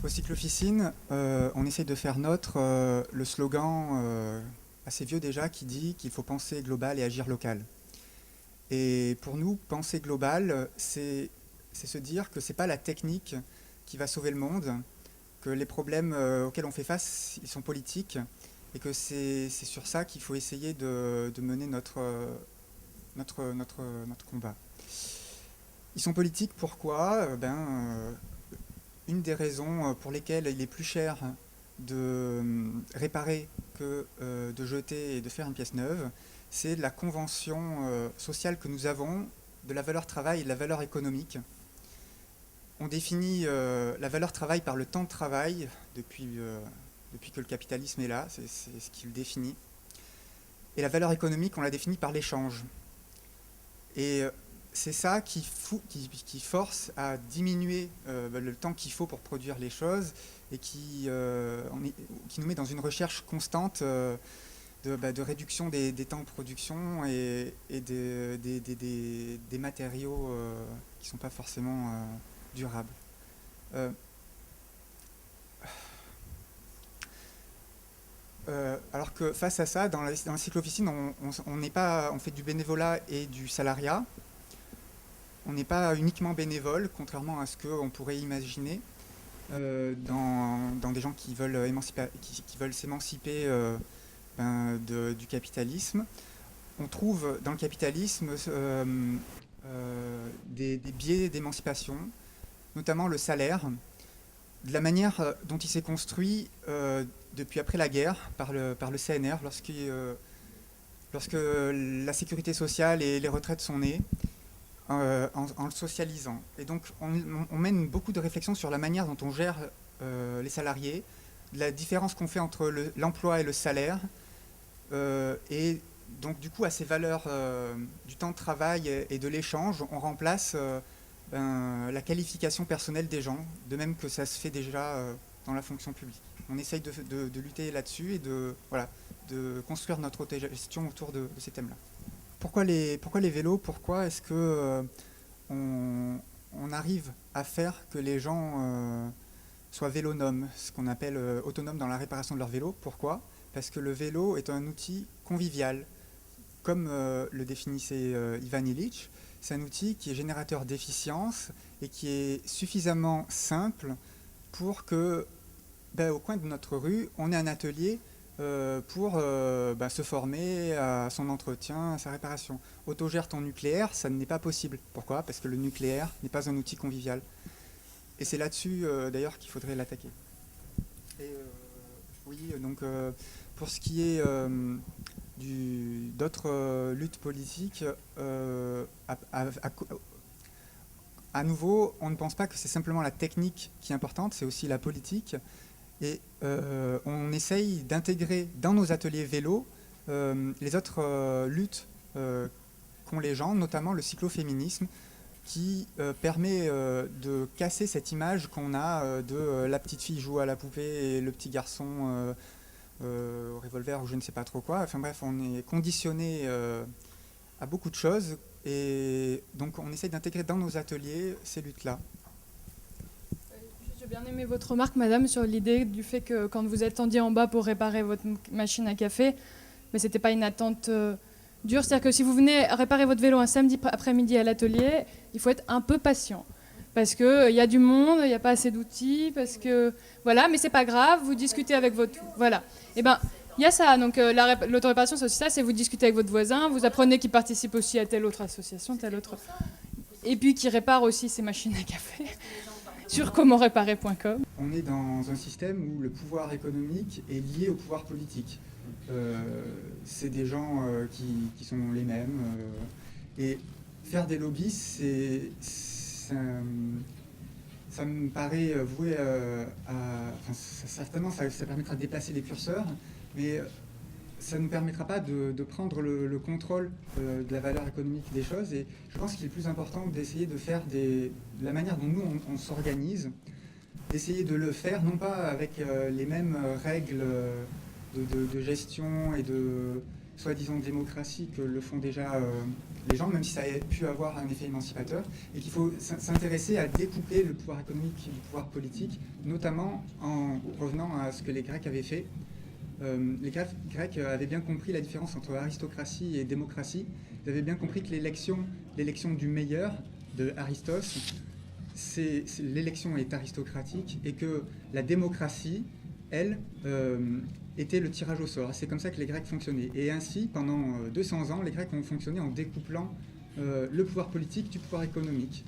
Au Cyclofficine, on essaye de faire nôtre le slogan assez vieux déjà qui dit qu'il faut penser global et agir local. Et pour nous, penser global, c'est se dire que ce n'est pas la technique qui va sauver le monde, que les problèmes auxquels on fait face, ils sont politiques, et que c'est sur ça qu'il faut essayer de mener notre combat. Ils sont politiques, pourquoi une des raisons pour lesquelles il est plus cher de réparer que de jeter et de faire une pièce neuve, c'est la convention sociale que nous avons de la valeur travail et de la valeur économique. On définit la valeur travail par le temps de travail depuis que le capitalisme est là, c'est ce qui le définit. Et la valeur économique, on la définit par l'échange. Et c'est ça qui force à diminuer le temps qu'il faut pour produire les choses et qui nous met dans une recherche constante de réduction des temps de production et des matériaux qui ne sont pas forcément durables. Alors que face à ça, dans la cyclo-officine, on fait du bénévolat et du salariat. On n'est pas uniquement bénévole, contrairement à ce qu'on pourrait imaginer dans des gens qui veulent s'émanciper du capitalisme. On trouve dans le capitalisme des biais d'émancipation, notamment le salaire, de la manière dont il s'est construit depuis après la guerre par le CNR, lorsque la sécurité sociale et les retraites sont nées, en le socialisant. Et donc on mène beaucoup de réflexions sur la manière dont on gère les salariés, la différence qu'on fait entre l'emploi et le salaire, et donc du coup à ces valeurs du temps de travail et de l'échange, on remplace la qualification personnelle des gens, de même que ça se fait déjà dans la fonction publique. On essaye de lutter là-dessus et de construire notre autogestion autour de ces thèmes-là. Pourquoi les vélos? Pourquoi est-ce que on arrive à faire que les gens soient vélonomes, ce qu'on appelle autonomes dans la réparation de leur vélo? Pourquoi? Parce que le vélo est un outil convivial. Comme le définissait Ivan Illich, c'est un outil qui est générateur d'efficience et qui est suffisamment simple pour que, au coin de notre rue, on ait un atelier pour se former à son entretien, à sa réparation. Autogère ton nucléaire, ça n'est pas possible. Pourquoi? Parce que le nucléaire n'est pas un outil convivial. Et c'est là-dessus, d'ailleurs, qu'il faudrait l'attaquer. Et oui, donc pour ce qui est d'autres luttes politiques, à nouveau, on ne pense pas que c'est simplement la technique qui est importante, c'est aussi la politique. Et on essaye d'intégrer dans nos ateliers vélo les autres luttes qu'ont les gens, notamment le cycloféminisme, qui permet de casser cette image qu'on a de la petite fille joue à la poupée et le petit garçon au revolver ou je ne sais pas trop quoi. Enfin bref, on est conditionné à beaucoup de choses et donc on essaye d'intégrer dans nos ateliers ces luttes-là. J'ai bien aimé votre remarque, madame, sur l'idée du fait que quand vous attendiez en bas pour réparer votre machine à café, mais c'était pas une attente dure. C'est-à-dire que si vous venez réparer votre vélo un samedi après-midi à l'atelier, il faut être un peu patient. Parce qu'il y a du monde, il n'y a pas assez d'outils, parce que... Voilà, mais c'est pas grave, vous discutez avec votre... Voilà. Et ben, il y a ça. Donc l'autoréparation, c'est aussi ça, c'est vous discutez avec votre voisin, vous apprenez qu'il participe aussi à telle autre association, telle autre... Et puis qui répare aussi ses machines à café. Sur commentréparer.com. On est dans un système où le pouvoir économique est lié au pouvoir politique. C'est des gens qui sont les mêmes. Et faire des lobbies, ça me paraît voué à... certainement, ça permettra de déplacer les curseurs, mais ça ne permettra pas de prendre le contrôle de la valeur économique des choses. Et je pense qu'il est plus important d'essayer de faire de la manière dont nous, on s'organise, d'essayer de le faire, non pas avec les mêmes règles de gestion et soi-disant démocratie que le font déjà les gens, même si ça a pu avoir un effet émancipateur, et qu'il faut s'intéresser à découpler le pouvoir économique du pouvoir politique, notamment en revenant à ce que les Grecs avaient fait. Les Grecs avaient bien compris la différence entre aristocratie et démocratie. Ils avaient bien compris que l'élection du meilleur, de Aristos, l'élection est aristocratique, et que la démocratie, elle, était le tirage au sort. C'est comme ça que les Grecs fonctionnaient. Et ainsi, pendant 200 ans, les Grecs ont fonctionné en découplant le pouvoir politique du pouvoir économique.